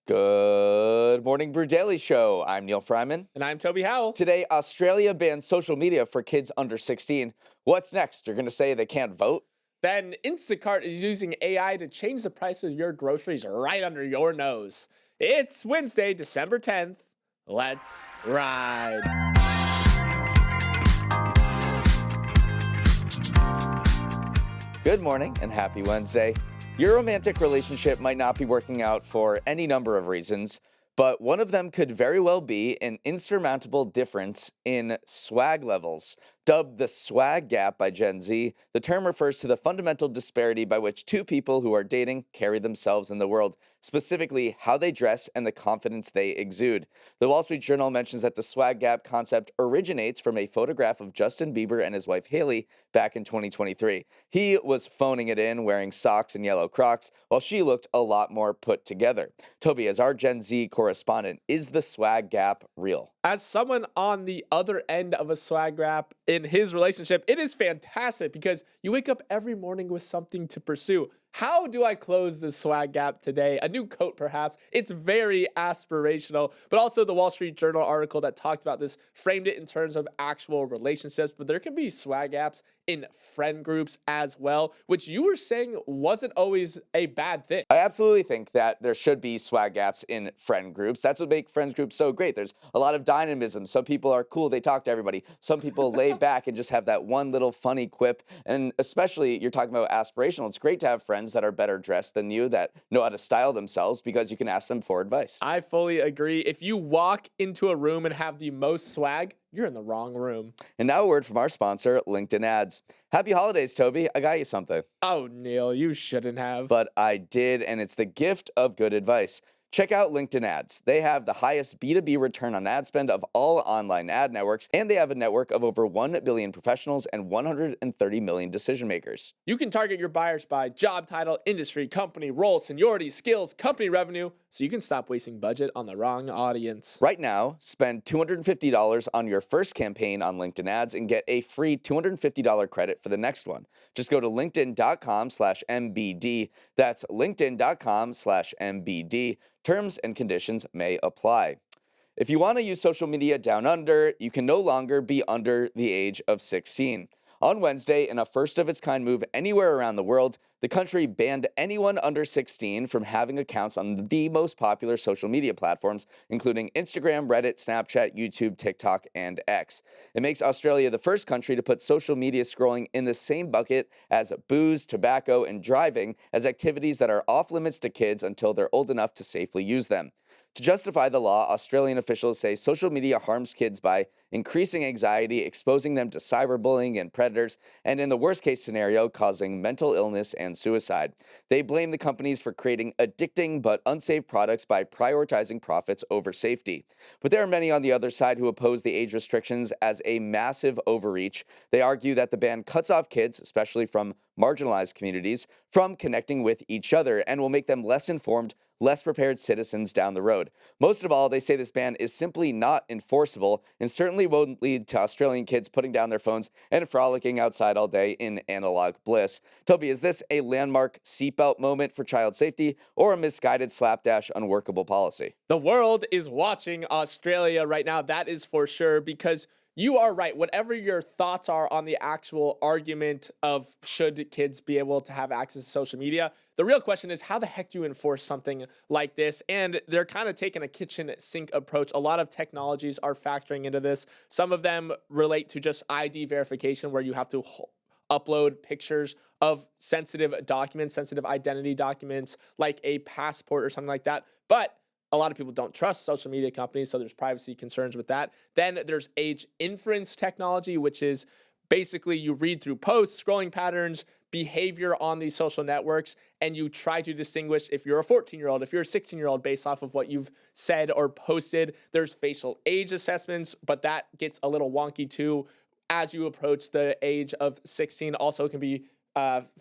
Good morning, Brew Daily show. I'm Neal Freyman. And I'm Toby Howell. Today, Australia bans social media for kids under 16. What's next? You're going to say they can't vote? Then Instacart is using AI to change the price of your groceries right under your nose. It's Wednesday, December 10th. Let's ride. Good morning and happy Wednesday. Your romantic relationship might not be working out for any number of reasons, but one of them could very well be an insurmountable difference in swag levels. Dubbed the swag gap by Gen Z, the term refers to the fundamental disparity by which two people who are dating carry themselves in the world, specifically how they dress and the confidence they exude. The Wall Street Journal mentions that the swag gap concept originates from a photograph of Justin Bieber and his wife Hailey back in 2023. He was phoning it in, wearing socks and yellow Crocs, while she looked a lot more put together. Toby, as our Gen Z correspondent, is the swag gap real? As someone on the other end of a swag gap in his relationship, it is fantastic because you wake up every morning with something to pursue. How do I close the swag gap today? A new coat, perhaps. It's very aspirational, but also the Wall Street Journal article that talked about this framed it in terms of actual relationships, but there can be swag gaps in friend groups as well, which you were saying wasn't always a bad thing. I absolutely think that there should be swag gaps in friend groups. That's what makes friend groups so great. There's a lot of dynamism. Some people are cool, they talk to everybody. Some people lay back and just have that one little funny quip. And especially, you're talking about aspirational. It's great to have friends that are better dressed than you, that know how to style themselves, because you can ask them for advice. I fully agree. If you walk into a room and have the most swag, you're in the wrong room. And now a word from our sponsor, LinkedIn Ads. Happy holidays, Toby. I got you something. Oh, Neal, you shouldn't have. But I did, and it's the gift of good advice. Check out LinkedIn Ads. They have the highest B2B return on ad spend of all online ad networks, and they have a network of over 1 billion professionals and 130 million decision makers. You can target your buyers by job title, industry, company, role, seniority, skills, company revenue, so you can stop wasting budget on the wrong audience. Right now, spend $250 on your first campaign on LinkedIn Ads and get a free $250 credit for the next one. Just go to linkedin.com/MBD. That's linkedin.com/MBD. Terms and conditions may apply. If you want to use social media down under, you can no longer be under the age of 16. On Wednesday, in a first-of-its-kind move anywhere around the world, the country banned anyone under 16 from having accounts on the most popular social media platforms, including Instagram, Reddit, Snapchat, YouTube, TikTok, and X. It makes Australia the first country to put social media scrolling in the same bucket as booze, tobacco, and driving as activities that are off-limits to kids until they're old enough to safely use them. To justify the law, Australian officials say social media harms kids by increasing anxiety, exposing them to cyberbullying and predators, and in the worst-case scenario, causing mental illness and suicide. They blame the companies for creating addicting but unsafe products by prioritizing profits over safety. But there are many on the other side who oppose the age restrictions as a massive overreach. They argue that the ban cuts off kids, especially from marginalized communities, from connecting with each other and will make them less informed, less prepared citizens down the road. Most of all, they say this ban is simply not enforceable and certainly won't lead to Australian kids putting down their phones and frolicking outside all day in analog bliss. Toby, is this a landmark seatbelt moment for child safety or a misguided slapdash unworkable policy? The world is watching Australia right now, that is for sure, because you are right. Whatever your thoughts are on the actual argument of should kids be able to have access to social media, the real question is how the heck do you enforce something like this? And they're kind of taking a kitchen sink approach. A lot of technologies are factoring into this. Some of them relate to just ID verification, where you have to upload pictures of sensitive documents, sensitive identity documents, like a passport or something like that. But a lot of people don't trust social media companies, so there's privacy concerns with that. Then there's age inference technology, which is basically you read through posts, scrolling patterns, behavior on these social networks, and you try to distinguish if you're a 14-year-old, if you're a 16-year-old based off of what you've said or posted. There's facial age assessments, but that gets a little wonky too. As you approach the age of 16, also can be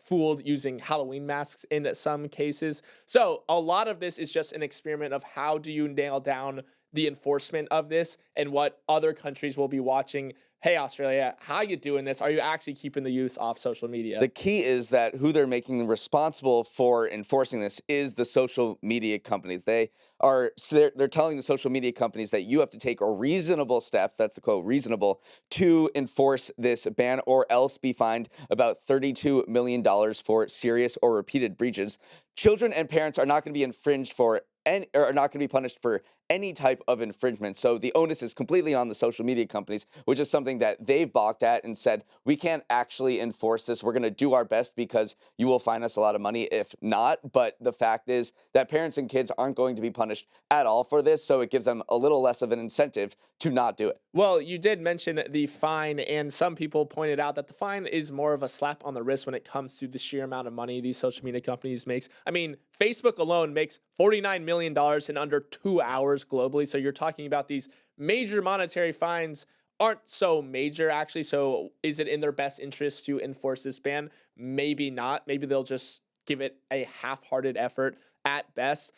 fooled using Halloween masks in some cases. So a lot of this is just an experiment of how do you nail down the enforcement of this and what other countries will be watching hey, Australia, how you doing this? Are you actually keeping the youth off social media? The key is that who they're making responsible for enforcing this is the social media companies. They're telling the social media companies that you have to take reasonable steps, that's the quote, reasonable, to enforce this ban or else be fined about $32 million for serious or repeated breaches. Children and parents are not going to be infringed for and are not going to be punished for any type of infringement. So the onus is completely on the social media companies, which is something that they've balked at and said, we can't actually enforce this. We're going to do our best because you will fine us a lot of money if not. But the fact is that parents and kids aren't going to be punished at all for this. So it gives them a little less of an incentive to not do it. Well, you did mention the fine, and some people pointed out that the fine is more of a slap on the wrist when it comes to the sheer amount of money these social media companies makes. I mean, Facebook alone makes $49 million in under 2 hours globally. So you're talking about these major monetary fines aren't so major, actually. So is it in their best interest to enforce this ban? Maybe not. Maybe they'll just give it a half-hearted effort at best.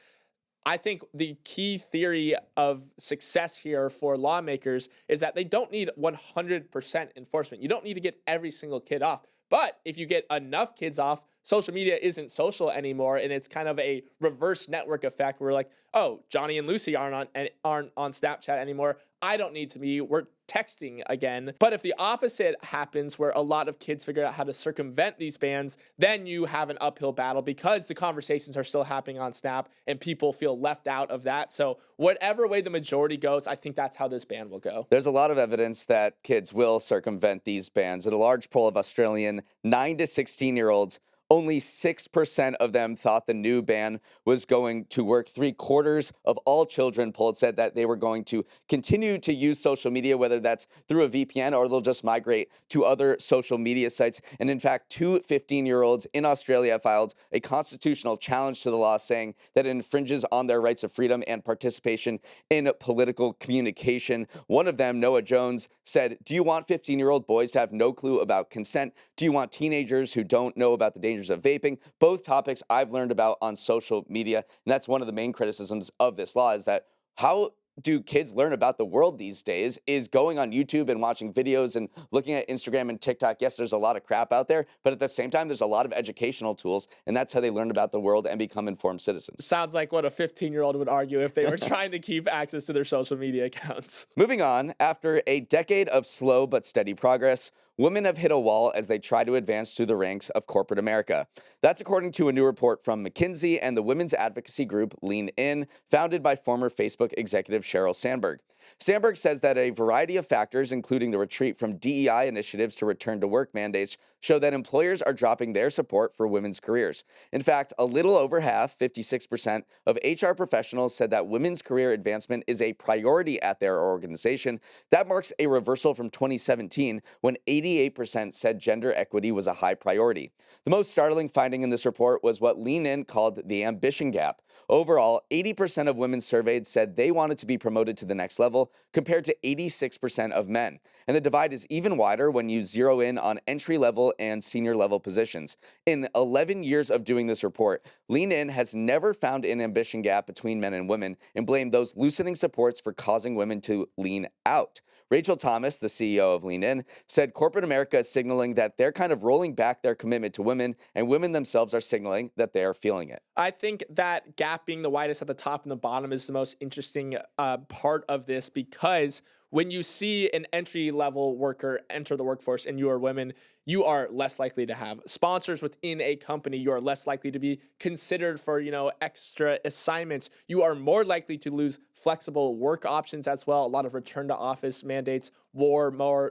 I think the key theory of success here for lawmakers is that they don't need 100% enforcement. You don't need to get every single kid off. But if you get enough kids off, social media isn't social anymore, and it's kind of a reverse network effect where like, oh, Johnny and Lucy aren't on Snapchat anymore. I don't need to be. We're texting again. But if the opposite happens, where a lot of kids figure out how to circumvent these bans, then you have an uphill battle because the conversations are still happening on Snap and people feel left out of that. So whatever way the majority goes, I think that's how this ban will go. There's a lot of evidence that kids will circumvent these bans. In a large poll of Australian 9 to 16-year-olds, only 6% of them thought the new ban was going to work. 3/4 of all children polled said that they were going to continue to use social media, whether that's through a VPN or they'll just migrate to other social media sites. And in fact, 2 15-year-olds in Australia have filed a constitutional challenge to the law saying that it infringes on their rights of freedom and participation in political communication. One of them, Noah Jones, said, do you want 15-year-old boys to have no clue about consent? Do you want teenagers who don't know about the dangers of vaping? Both topics I've learned about on social media. And that's one of the main criticisms of this law is that how do kids learn about the world these days is going on YouTube and watching videos and looking at Instagram and TikTok. Yes, there's a lot of crap out there, but at the same time, there's a lot of educational tools, and that's how they learn about the world and become informed citizens. Sounds like what a 15-year-old would argue if they were trying to keep access to their social media accounts. Moving on, after a decade of slow but steady progress, women have hit a wall as they try to advance through the ranks of corporate America. That's according to a new report from McKinsey and the women's advocacy group Lean In, founded by former Facebook executive Sheryl Sandberg. Sandberg says that a variety of factors, including the retreat from DEI initiatives to return to work mandates, show that employers are dropping their support for women's careers. In fact, a little over half, 56%, of HR professionals said that women's career advancement is a priority at their organization. That marks a reversal from 2017, when 88% said gender equity was a high priority. The most startling finding in this report was what Lean In called the ambition gap. Overall, 80% of women surveyed said they wanted to be promoted to the next level, compared to 86% of men. And the divide is even wider when you zero in on entry-level and senior-level positions. In 11 years of doing this report, Lean In has never found an ambition gap between men and women and blamed those loosening supports for causing women to lean out. Rachel Thomas, the CEO of Lean In, said corporate America is signaling that they're kind of rolling back their commitment to women, and women themselves are signaling that they are feeling it. I think that gap being the widest at the top and the bottom is the most interesting part of this, because when you see an entry-level worker enter the workforce and you are women, you are less likely to have sponsors within a company. You are less likely to be considered for, extra assignments. You are more likely to lose flexible work options as well. A lot of return to office mandates wore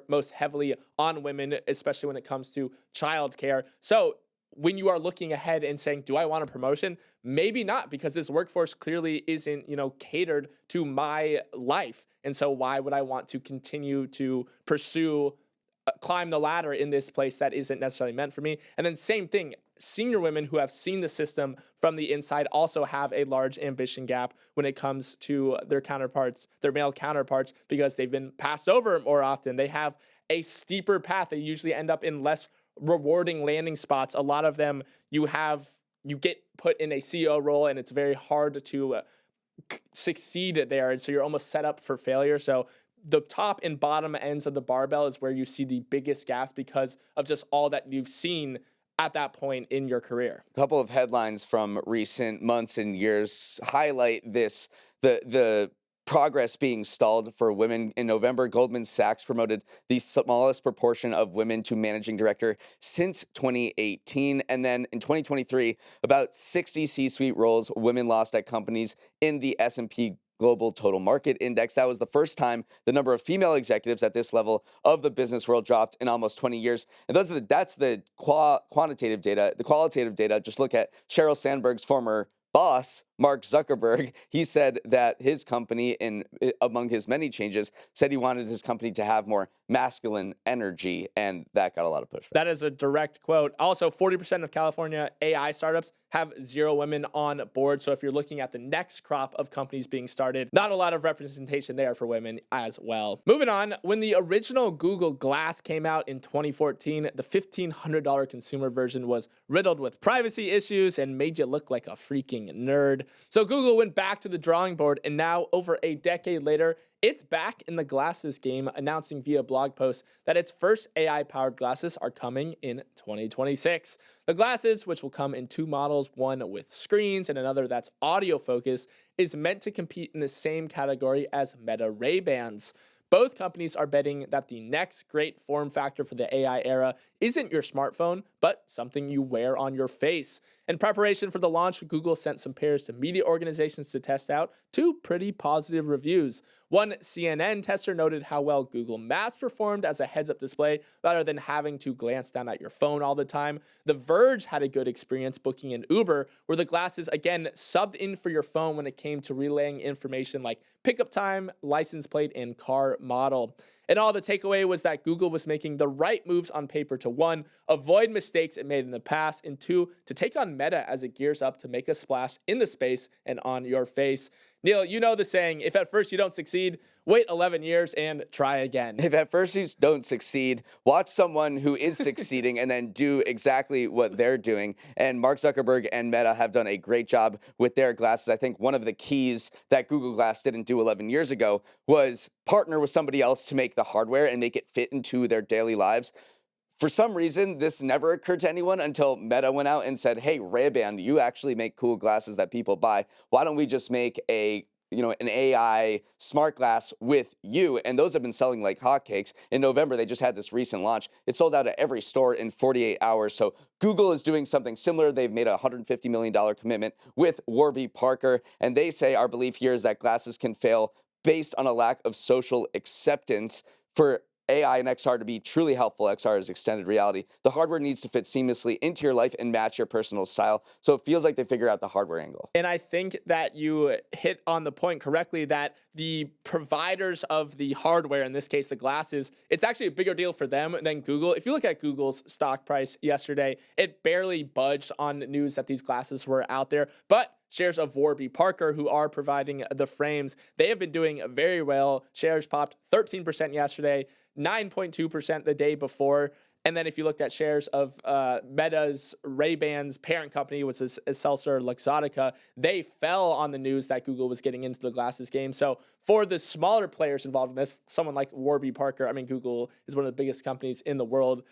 most heavily on women, especially when it comes to childcare. So when you are looking ahead and saying, do I want a promotion? Maybe not, because this workforce clearly isn't, catered to my life. And so why would I want to continue to pursue, climb the ladder in this place that isn't necessarily meant for me? And then same thing, senior women who have seen the system from the inside also have a large ambition gap when it comes to their counterparts, their male counterparts, because they've been passed over more often. They have a steeper path. They usually end up in less rewarding landing spots. A lot of them, you get put in a CEO role and it's very hard to succeed there. And so you're almost set up for failure. So the top and bottom ends of the barbell is where you see the biggest gaps because of just all that you've seen at that point in your career. A couple of headlines from recent months and years highlight this, the progress being stalled for women. In November, Goldman Sachs promoted the smallest proportion of women to managing director since 2018. And then in 2023, about 60 C-suite roles women lost at companies in the S&P Global Total Market Index. That was the first time the number of female executives at this level of the business world dropped in almost 20 years. And that's the quantitative data. The qualitative data, just look at Sheryl Sandberg's former boss, Mark Zuckerberg. He said that his company, among his many changes, said he wanted his company to have more masculine energy, and that got a lot of pushback. That is a direct quote. Also, 40% of California AI startups have 0 women on board. So if you're looking at the next crop of companies being started, not a lot of representation there for women as well. Moving on, when the original Google Glass came out in 2014, the $1,500 consumer version was riddled with privacy issues and made you look like a freaking nerd. So Google went back to the drawing board, and now over a decade later, it's back in the glasses game, announcing via blog post that its first AI-powered glasses are coming in 2026. The glasses, which will come in 2 models, one with screens and another that's audio focused, is meant to compete in the same category as Meta Ray-Bans. Both companies are betting that the next great form factor for the AI era isn't your smartphone, but something you wear on your face. In preparation for the launch, Google sent some pairs to media organizations to test out 2 pretty positive reviews. One CNN tester noted how well Google Maps performed as a heads-up display rather than having to glance down at your phone all the time. The Verge had a good experience booking an Uber, where the glasses again subbed in for your phone when it came to relaying information like pickup time, license plate, and car model. And all the takeaway was that Google was making the right moves on paper to 1, avoid mistakes it made in the past, and 2, to take on Meta as it gears up to make a splash in the space and on your face. Neal, you know the saying, if at first you don't succeed, wait 11 years and try again. If at first you don't succeed, watch someone who is succeeding and then do exactly what they're doing. And Mark Zuckerberg and Meta have done a great job with their glasses. I think one of the keys that Google Glass didn't do 11 years ago was partner with somebody else to make the hardware and make it fit into their daily lives. For some reason, this never occurred to anyone until Meta went out and said, hey, Ray-Ban, you actually make cool glasses that people buy. Why don't we just make an AI smart glass with you? And those have been selling like hotcakes. In November, they just had this recent launch. It sold out at every store in 48 hours. So Google is doing something similar. They've made a $150 million commitment with Warby Parker. And they say our belief here is that glasses can fail based on a lack of social acceptance. For AI and XR to be truly helpful, XR is extended reality, the hardware needs to fit seamlessly into your life and match your personal style. So it feels like they figure out the hardware angle. And I think that you hit on the point correctly that the providers of the hardware, in this case the glasses, it's actually a bigger deal for them than Google. If you look at Google's stock price yesterday, it barely budged on news that these glasses were out there. But shares of Warby Parker, who are providing the frames, they have been doing very well. Shares popped 13% yesterday, 9.2% the day before. And then if you looked at shares of Meta's Ray-Ban's parent company, which is Excelsior Luxottica, they fell on the news that Google was getting into the glasses game. So for the smaller players involved in this, someone like Warby Parker, I mean, Google is one of the biggest companies in the world.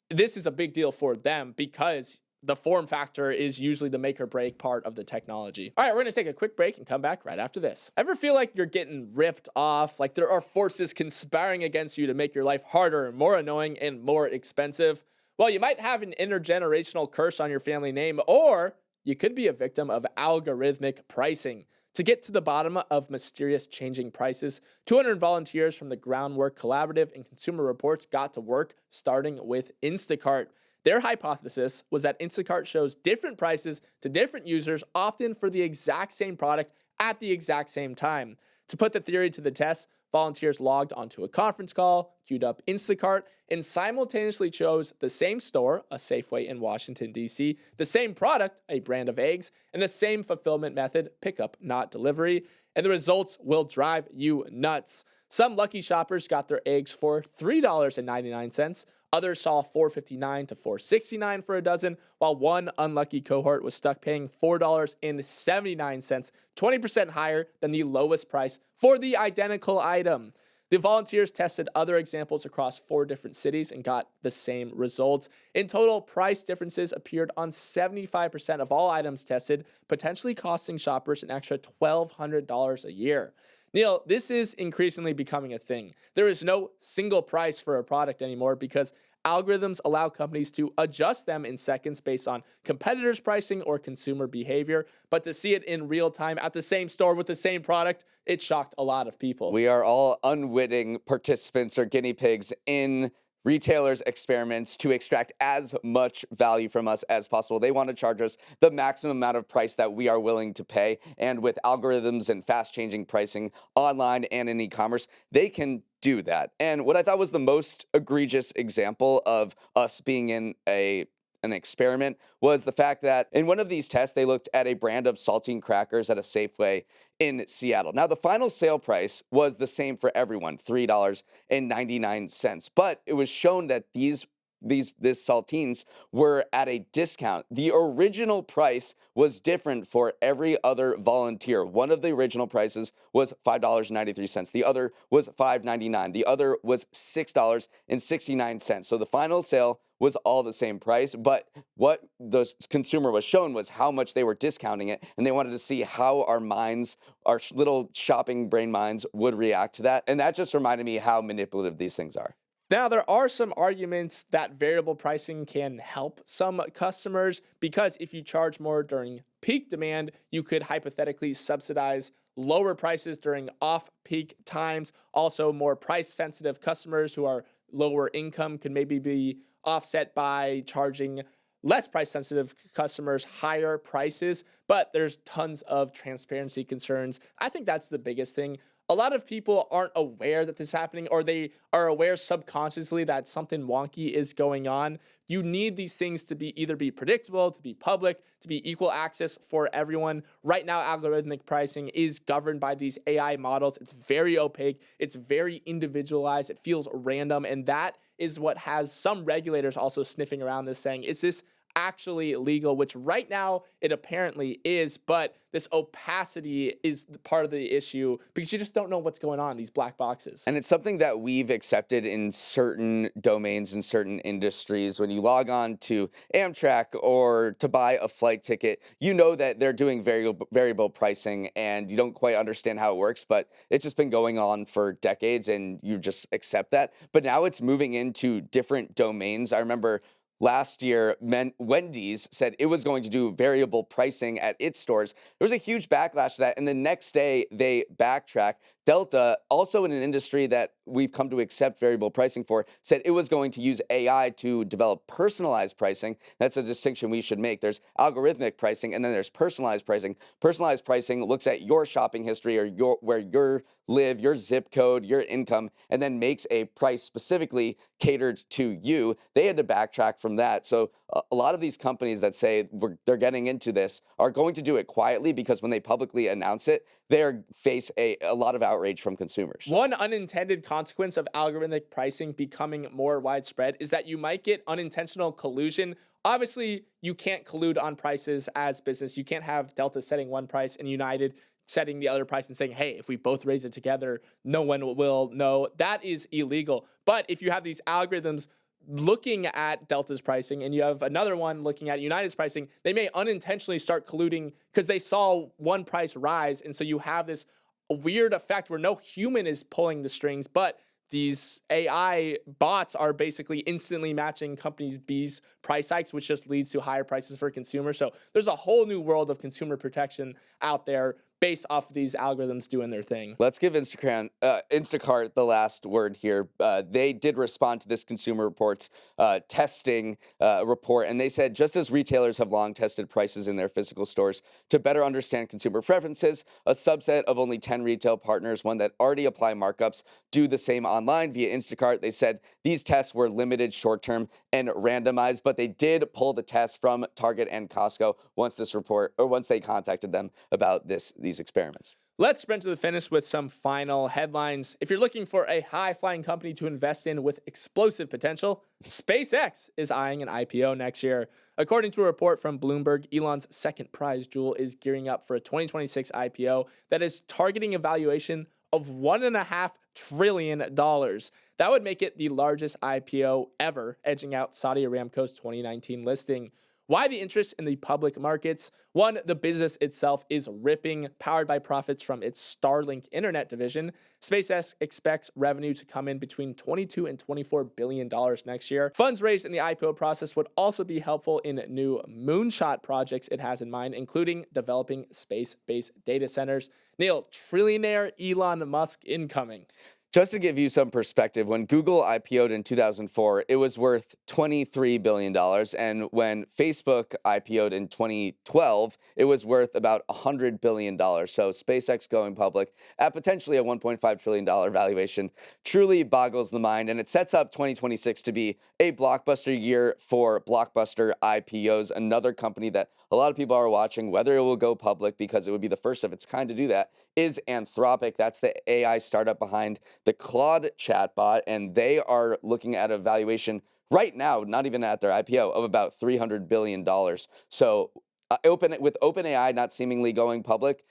This is a big deal for them because the form factor is usually the make or break part of the technology. All right, we're gonna take a quick break and come back right after this. Ever feel like you're getting ripped off, like there are forces conspiring against you to make your life harder, more annoying, and more expensive? Well, you might have an intergenerational curse on your family name, or you could be a victim of algorithmic pricing. To get to the bottom of mysterious changing prices, 200 volunteers from the Groundwork Collaborative and Consumer Reports got to work, starting with Instacart. Their hypothesis was that Instacart shows different prices to different users, often for the exact same product at the exact same time. To put the theory to the test, volunteers logged onto a conference call, queued up Instacart, and simultaneously chose the same store, a Safeway in Washington, D.C., the same product, a brand of eggs, and the same fulfillment method, pickup, not delivery. And the results will drive you nuts. Some lucky shoppers got their eggs for $3.99. Others saw $4.59 to $4.69 for a dozen, while one unlucky cohort was stuck paying $4.79, 20% higher than the lowest price for the identical item. The volunteers tested other examples across 4 different cities and got the same results. In total, price differences appeared on 75% of all items tested, potentially costing shoppers an extra $1,200 a year. Neal, this is increasingly becoming a thing. There is no single price for a product anymore because algorithms allow companies to adjust them in seconds based on competitors' pricing or consumer behavior. But to see it in real time at the same store with the same product, it shocked a lot of people. We are all unwitting participants or guinea pigs in retailers' experiments to extract as much value from us as possible. They want to charge us the maximum amount of price that we are willing to pay. And with algorithms and fast-changing pricing online and in e-commerce, they can do that. And what I thought was the most egregious example of us being in an experiment was the fact that in one of these tests, they looked at a brand of saltine crackers at a Safeway in Seattle. Now, the final sale price was the same for everyone, $3.99, but it was shown that these saltines were at a discount. The original price was different for every other volunteer. One of the original prices was $5.93. The other was $5.99. The other was $6.69. So the final sale was all the same price, but what the consumer was shown was how much they were discounting it, and they wanted to see how our minds, our little shopping brain minds, would react to that. And that just reminded me how manipulative these things are. Now, there are some arguments that variable pricing can help some customers because if you charge more during peak demand, you could hypothetically subsidize lower prices during off-peak times. Also, more price-sensitive customers who are lower income could maybe be offset by charging less price-sensitive customers higher prices, but there's tons of transparency concerns. I think that's the biggest thing. A lot of people aren't aware that this is happening, or they are aware subconsciously that something wonky is going on. You need these things to be either be predictable, to be public, to be equal access for everyone. Right now, algorithmic pricing is governed by these AI models. It's very opaque. It's very individualized. It feels random. And that is what has some regulators also sniffing around this saying, is this actually legal, which right now it apparently is, but this opacity is part of the issue because you just don't know what's going on in these black boxes. And it's something that we've accepted in certain domains and certain industries. When you log on to Amtrak or to buy a flight ticket, you know that they're doing variable pricing and you don't quite understand how it works, but it's just been going on for decades and you just accept that. But now it's moving into different domains. I remember last year, Wendy's said it was going to do variable pricing at its stores. There was a huge backlash to that, and the next day they backtracked. Delta, also in an industry that we've come to accept variable pricing for, said it was going to use AI to develop personalized pricing. That's a distinction we should make. There's algorithmic pricing, and then there's personalized pricing. Personalized pricing looks at your shopping history or where you live, your zip code, your income, and then makes a price specifically catered to you. They had to backtrack from that. So a lot of these companies that say they're getting into this are going to do it quietly because when they publicly announce it, they face a lot of outrage from consumers. One unintended consequence of algorithmic pricing becoming more widespread is that you might get unintentional collusion. Obviously, you can't collude on prices as business. You can't have Delta setting one price and United setting the other price and saying, hey, if we both raise it together, no one will know. That is illegal. But if you have these algorithms looking at Delta's pricing and you have another one looking at United's pricing, they may unintentionally start colluding because they saw one price rise. And so you have this weird effect where no human is pulling the strings, but these AI bots are basically instantly matching companies B's price hikes, which just leads to higher prices for consumers. So there's a whole new world of consumer protection out there based off of these algorithms doing their thing. Let's give Instacart the last word here. They did respond to this Consumer Reports testing report, and they said, just as retailers have long tested prices in their physical stores to better understand consumer preferences, a subset of only 10 retail partners, one that already apply markups, do the same online via Instacart. They said these tests were limited, short-term, and randomized, but they did pull the test from Target and Costco once they contacted them about these experiments. Let's sprint to the finish with some final headlines. If you're looking for a high-flying company to invest in with explosive potential, SpaceX is eyeing an IPO next year. According to a report from Bloomberg, Elon's second prize jewel is gearing up for a 2026 IPO that is targeting a valuation of $1.5 trillion. That would make it the largest IPO ever, edging out Saudi Aramco's 2019 listing. Why the interest in the public markets? One, the business itself is ripping, powered by profits from its Starlink internet division. SpaceX expects revenue to come in between $22 and $24 billion next year. Funds raised in the IPO process would also be helpful in new moonshot projects it has in mind, including developing space-based data centers. Neal, trillionaire Elon Musk incoming. Just to give you some perspective, when Google IPO'd in 2004, it was worth $23 billion. And when Facebook IPO'd in 2012, it was worth about $100 billion. So SpaceX going public at potentially a $1.5 trillion valuation truly boggles the mind. And it sets up 2026 to be a blockbuster year for blockbuster IPOs, another company that a lot of people are watching, whether it will go public because it would be the first of its kind to do that, is Anthropic. That's the AI startup behind the Claude chatbot, and they are looking at a valuation right now, not even at their IPO, of about $300 billion. So with OpenAI not seemingly going public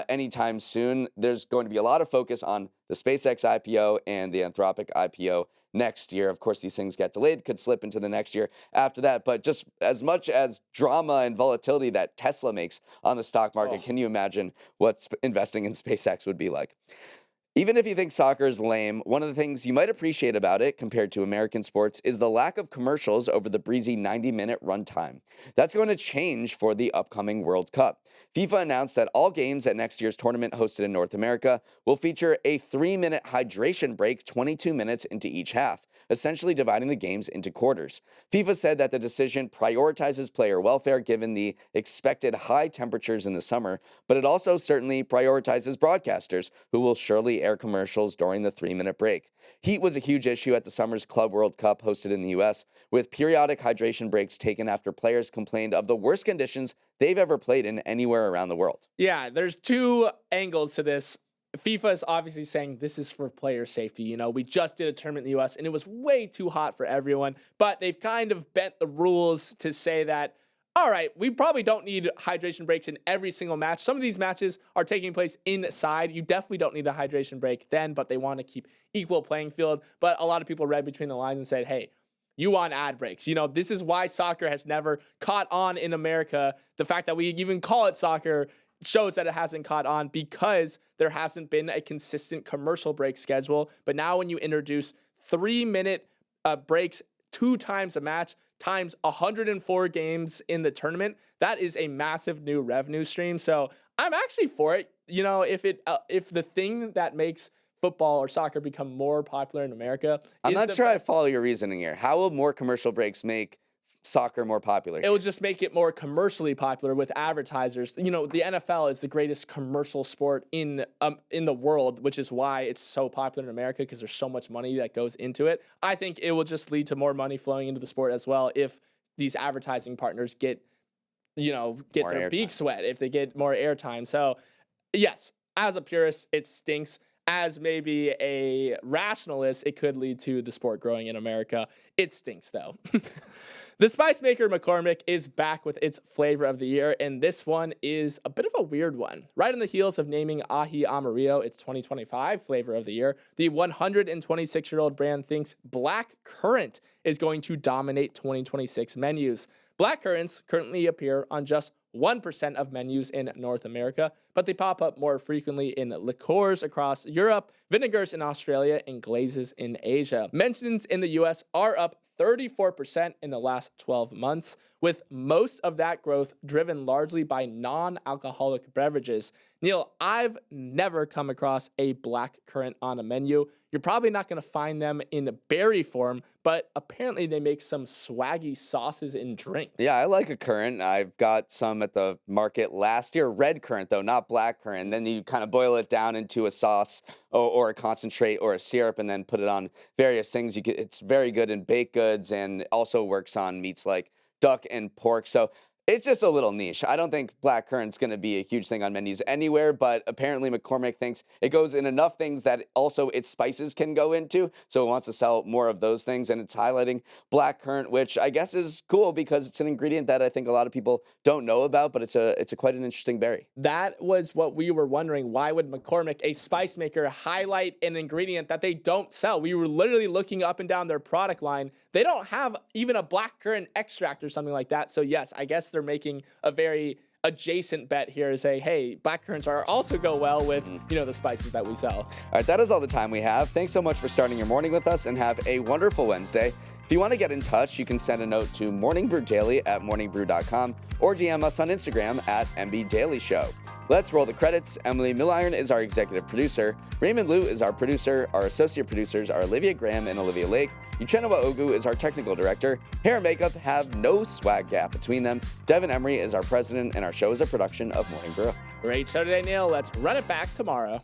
anytime soon, there's going to be a lot of focus on the SpaceX IPO and the Anthropic IPO next year. Of course, these things get delayed, could slip into the next year after that. But just as much as drama and volatility that Tesla makes on the stock market, can you imagine what investing in SpaceX would be like? Even if you think soccer is lame, one of the things you might appreciate about it compared to American sports is the lack of commercials over the breezy 90-minute runtime. That's going to change for the upcoming World Cup. FIFA announced that all games at next year's tournament hosted in North America will feature a 3-minute hydration break 22 minutes into each half, essentially dividing the games into quarters. FIFA said that the decision prioritizes player welfare given the expected high temperatures in the summer, but it also certainly prioritizes broadcasters, who will surely air commercials during the 3-minute break. Heat was a huge issue at the summer's Club World Cup hosted in the U.S., with periodic hydration breaks taken after players complained of the worst conditions they've ever played in anywhere around the world. Yeah, there's two angles to this. FIFA is obviously saying this is for player safety. You know, we just did a tournament in the US and it was way too hot for everyone, but they've kind of bent the rules to say that, all right, we probably don't need hydration breaks in every single match. Some of these matches are taking place inside. You definitely don't need a hydration break then, but they want to keep equal playing field. But a lot of people read between the lines and said, hey, you want ad breaks. You know, this is why soccer has never caught on in America. The fact that we even call it soccer shows that it hasn't caught on because there hasn't been a consistent commercial break schedule. But now when you introduce 3-minute breaks 2 times a match times 104 games in the tournament, that is a massive new revenue stream. So I'm actually for it. You know, if the thing that makes football or soccer become more popular in America, I'm not sure I follow your reasoning here. How will more commercial breaks make soccer more popular? It will just make it more commercially popular with advertisers. You know, the NFL is the greatest commercial sport in the world, which is why it's so popular in America, because there's so much money that goes into it. I think it will just lead to more money flowing into the sport as well if these advertising partners get their beaks wet, if they get more airtime. So yes, as a purist, it stinks. As maybe a rationalist, it could lead to the sport growing in America. It stinks, though. The spice maker McCormick is back with its flavor of the year, and this one is a bit of a weird one. Right on the heels of naming Aji Amarillo its 2025 flavor of the year, the 126-year-old brand thinks black currant is going to dominate 2026 menus. Black currants currently appear on just 1% of menus in North America, but they pop up more frequently in liqueurs across Europe, vinegars in Australia, and glazes in Asia. Mentions in the US are up 34% in the last 12 months, with most of that growth driven largely by non-alcoholic beverages. Neal, I've never come across a black currant on a menu. You're probably not going to find them in berry form, but apparently they make some swaggy sauces and drinks. Yeah, I like a currant. I've got some at the market last year. Red currant, though, not black currant. And then you kind of boil it down into a sauce or a concentrate or a syrup and then put it on various things. It's very good in baked goods and also works on meats like duck and pork. So It's just a little niche. I don't think blackcurrant's going to be a huge thing on menus anywhere, but apparently McCormick thinks it goes in enough things that also its spices can go into, so it wants to sell more of those things, and it's highlighting blackcurrant, which I guess is cool because it's an ingredient that I think a lot of people don't know about, but it's a quite an interesting berry. That was what we were wondering. Why would McCormick, a spice maker, highlight an ingredient that they don't sell? We were literally looking up and down their product line. They don't have even a blackcurrant extract or something like that. So yes, I guess they're making a very adjacent bet here to say, hey, blackcurrants are also go well with, the spices that we sell. All right, that is all the time we have. Thanks so much for starting your morning with us, and have a wonderful Wednesday. If you want to get in touch, you can send a note to morningbrewdaily@morningbrew.com or DM us on Instagram @MBDailyShow. Let's roll the credits. Emily Milliron is our executive producer. Raymond Liu is our producer. Our associate producers are Olivia Graham and Olivia Lake. Uchenna Ogu is our technical director. Hair and makeup have no swag gap between them. Devin Emery is our president, and our show is a production of Morning Brew. Great show today, Neal. Let's run it back tomorrow.